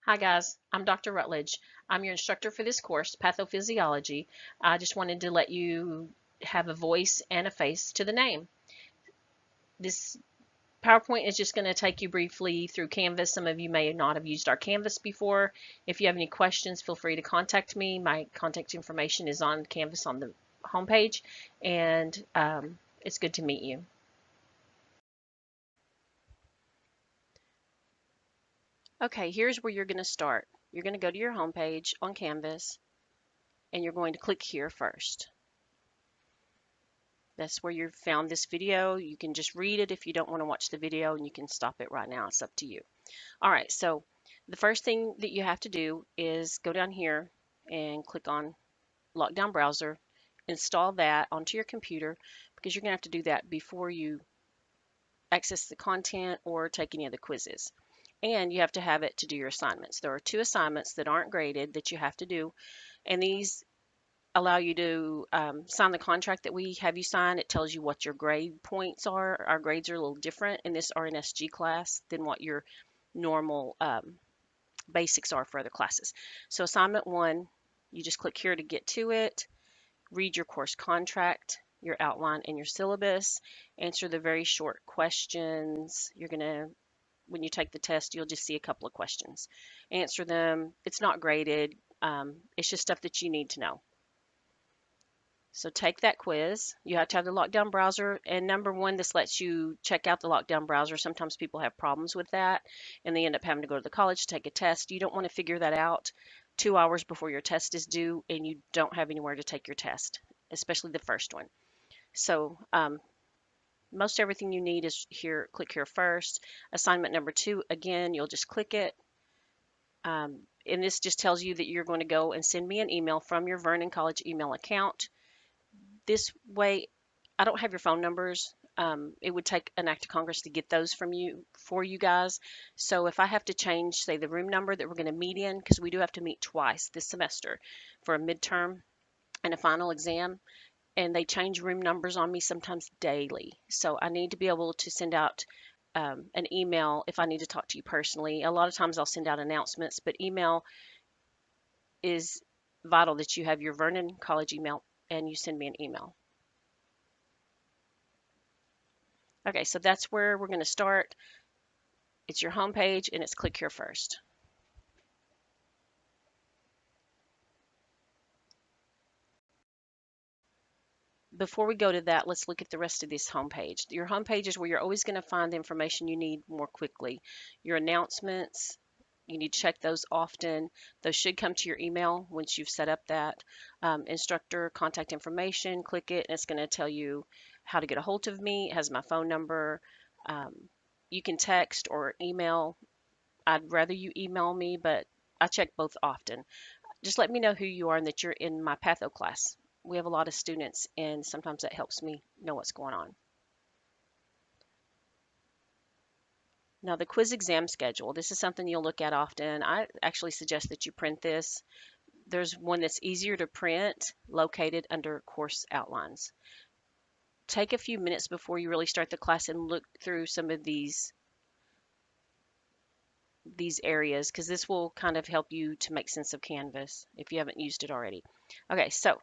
Hi guys, I'm Dr. Rutledge. I'm your instructor for this course, Pathophysiology. I just wanted to let you have a voice and a face to the name. This PowerPoint is just going to take you briefly through Canvas. Some of you may not have used our Canvas before. If you have any questions, feel free to contact me. My contact information is on Canvas on the homepage, and it's good to meet you. Okay, here's where you're going to start. You're going to go to your homepage on Canvas, and you're going to click here first. That's where you found this video. You can just read it if you don't want to watch the video, and you can stop it right now. It's up to you. All right, so the first thing that you have to do is go down here and click on Lockdown Browser, install that onto your computer because you're going to have to do that before you access the content or take any of the quizzes. And you have to have it to do your assignments. There are 2 assignments that aren't graded that you have to do, and these allow you to sign the contract that we have you sign. It tells you what your grade points are. Our grades are a little different in this RNSG class than what your normal basics are for other classes. So assignment 1, you just click here to get to it, read your course contract, your outline, and your syllabus, answer the very short questions. You're going to, when you take the test, you'll just see a couple of questions. Answer them. It's not graded. It's just stuff that you need to know. So take that quiz. You have to have the lockdown browser. And number 1, this lets you check out the lockdown browser. Sometimes people have problems with that and they end up having to go to the college to take a test. You don't want to figure that out 2 hours before your test is due and you don't have anywhere to take your test, especially the first one. So most everything you need is here. Click here first. Assignment number 2, again, you'll just click it. And this just tells you that you're going to go and send me an email from your Vernon College email account. This way, I don't have your phone numbers. It would take an act of Congress to get those from you for you guys. So if I have to change, say, the room number that we're going to meet in, because we do have to meet twice this semester for a midterm and a final exam, and they change room numbers on me sometimes daily. So I need to be able to send out an email if I need to talk to you personally. A lot of times I'll send out announcements, but email is vital that you have your Vernon College email and you send me an email. Okay, so that's where we're going to start. It's your home page and it's click here first. Before we go to that, let's look at the rest of this home page. Your home page is where you're always going to find the information you need more quickly. Your announcements, you need to check those often. Those should come to your email once you've set up that. Instructor contact information, click it, and it's going to tell you how to get a hold of me. It has my phone number. You can text or email. I'd rather you email me, but I check both often. Just let me know who you are and that you're in my Patho class. We have a lot of students, and sometimes that helps me know what's going on. Now, the quiz exam schedule. This is something you'll look at often. I actually suggest that you print this. There's one that's easier to print located under course outlines. Take a few minutes before you really start the class and look through some of these areas because this will kind of help you to make sense of Canvas if you haven't used it already. Okay, so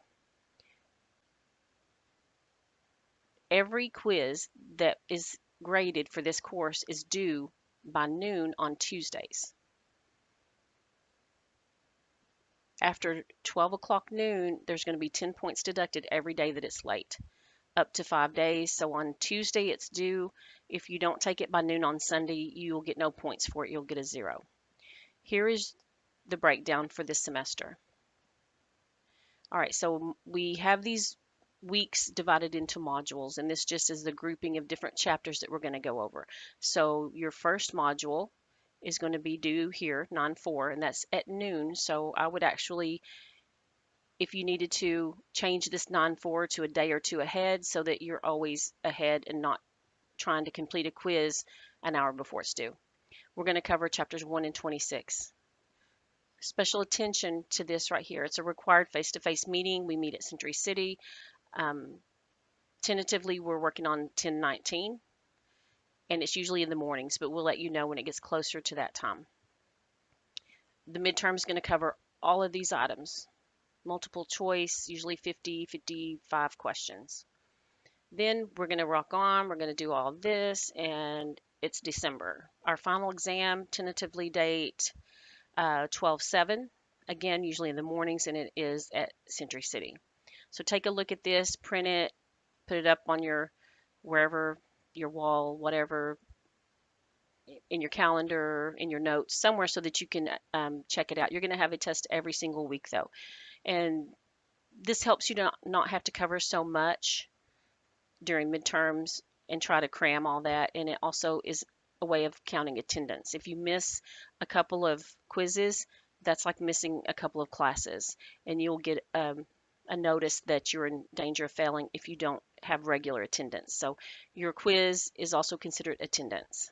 every quiz that is graded for this course is due by noon on Tuesdays. After 12 o'clock noon, there's going to be 10 points deducted every day that it's late, up to 5 days. So on Tuesday, it's due. If you don't take it by noon on Sunday, you'll get no points for it. You'll get a 0. Here is the breakdown for this semester. All right, so we have these weeks divided into modules, and this just is the grouping of different chapters that we're going to go over. So your first module is going to be due here, 9/4, and that's at noon. So I would actually, if you needed to, change this 9/4 to a day or 2 ahead so that you're always ahead and not trying to complete a quiz an hour before it's due. We're going to cover chapters 1 and 26. Special attention to this right here. It's a required face-to-face meeting. We meet at Century City. Tentatively, we're working on 10/19, and it's usually in the mornings, but we'll let you know when it gets closer to that time. The midterm is going to cover all of these items. Multiple choice, usually 50, 55 questions. Then we're going to rock on. We're going to do all this, and it's December. Our final exam, tentatively date 12/7. Again, usually in the mornings, and it is at Century City. So take a look at this, print it, put it up on your wherever, your wall, whatever, in your calendar, in your notes, somewhere so that you can check it out. You're going to have a test every single week though. And this helps you to not have to cover so much during midterms and try to cram all that. And it also is a way of counting attendance. If you miss a couple of quizzes, that's like missing a couple of classes, and you'll get a notice that you're in danger of failing if you don't have regular attendance. So your quiz is also considered attendance.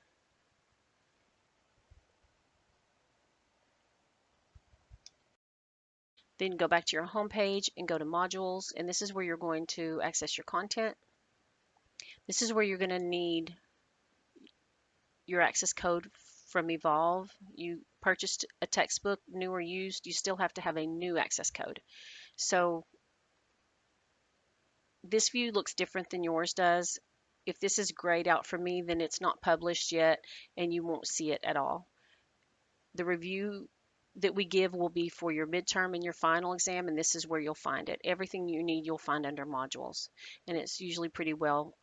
Then go back to your home page and go to modules, and this is where you're going to access your content. This is where you're going to need your access code from Evolve. You purchased a textbook, new or used, you still have to have a new access code. So this view looks different than yours does. If this is grayed out for me, then it's not published yet and you won't see it at all. The review that we give will be for your midterm and your final exam, and this is where you'll find it. Everything you need you'll find under modules, and it's usually pretty well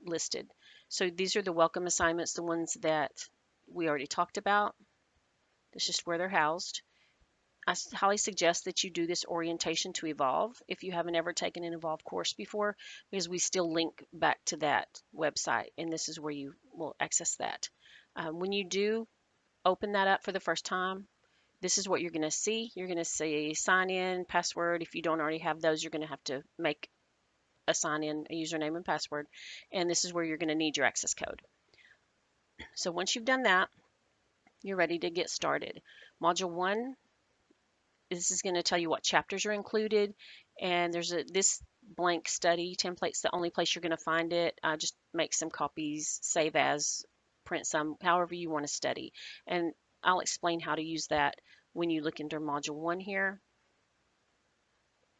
listed. So these are the welcome assignments, the ones that we already talked about. That's just where they're housed. I highly suggest that you do this orientation to Evolve if you haven't ever taken an Evolve course before, because we still link back to that website, and this is where you will access that. When you do open that up for the first time, this is what you're going to see. You're going to see sign in, password. If you don't already have those, you're going to have to make a sign in, a username and password, and this is where you're going to need your access code. So once you've done that, you're ready to get started. Module 1, this is going to tell you what chapters are included, and there's this blank study template's the only place you're going to find it. Just make some copies, save as, print some, however you want to study, and I'll explain how to use that when you look into module 1 here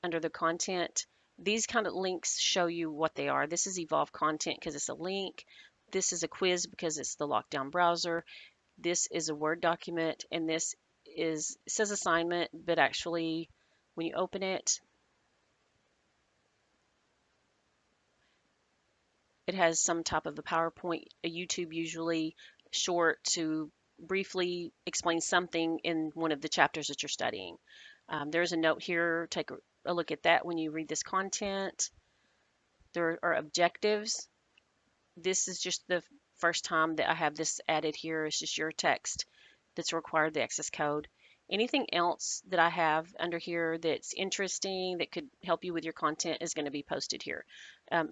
under the content. These kind of links show you what they are. This is Evolve content because it's a link. This is a quiz because it's the lockdown browser. This is a Word document, and this is, it says assignment, but actually when you open it, it has some type of a PowerPoint, a YouTube usually short to briefly explain something in one of the chapters that you're studying. There's a note here, take a look at that when you read this content. There are objectives. This is just the first time that I have this added here. It's just your text that's required, the access code. Anything else that I have under here that's interesting, that could help you with your content, is going to be posted here.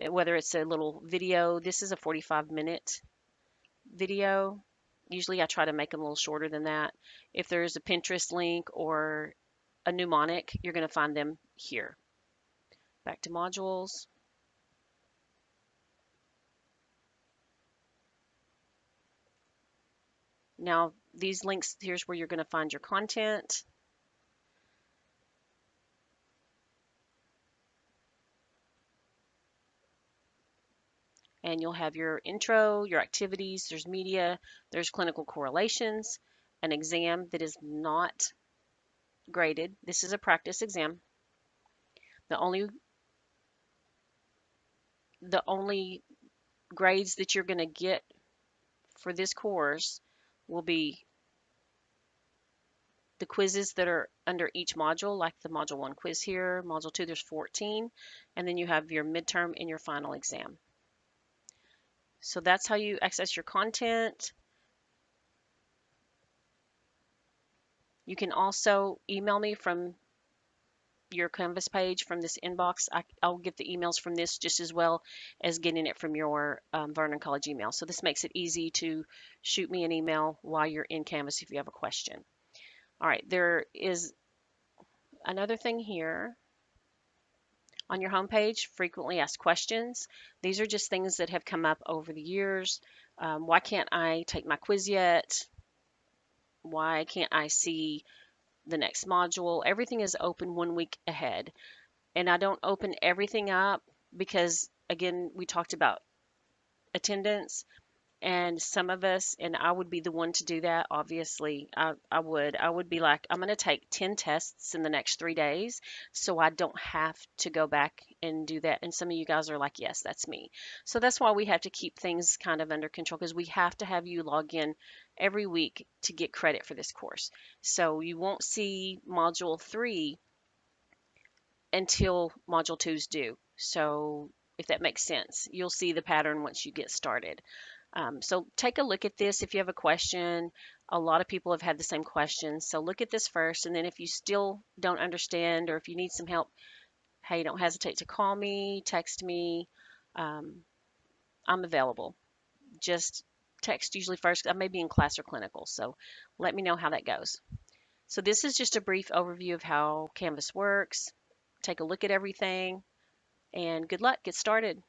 Whether it's a little video, this is a 45-minute video. Usually I try to make them a little shorter than that. If there's a Pinterest link or a mnemonic, you're going to find them here. Back to modules. Now, these links, here's where you're going to find your content. And you'll have your intro, your activities, there's media, there's clinical correlations, an exam that is not graded. This is a practice exam. The only grades that you're going to get for this course will be the quizzes that are under each module, like the module 1 quiz here, module 2 there's 14, and then you have your midterm and your final exam. So that's how you access your content. You can also email me from your Canvas page, from this inbox. I'll get the emails from this just as well as getting it from your Vernon College email. So this makes it easy to shoot me an email while you're in Canvas if you have a question. All right, there is another thing here on your homepage, frequently asked questions. These are just things that have come up over the years. Why can't I take my quiz yet? Why can't I see the next module? Everything is open 1 week ahead. And I don't open everything up because, again, we talked about attendance. And some of us, and I would be the one to do that, obviously, I would be like, I'm going to take 10 tests in the next 3 days so I don't have to go back and do that. And some of you guys are like, yes, that's me. So that's why we have to keep things kind of under control, because we have to have you log in every week to get credit for this course. So you won't see module 3 until module 2 is due. So if that makes sense, you'll see the pattern once you get started. So take a look at this if you have a question. A lot of people have had the same questions. So look at this first, and then if you still don't understand or if you need some help, hey, don't hesitate to call me, text me. Um, I'm available. Just text usually first. I may be in class or clinical, so let me know how that goes. So this is just a brief overview of how Canvas works. Take a look at everything, and good luck. Get started.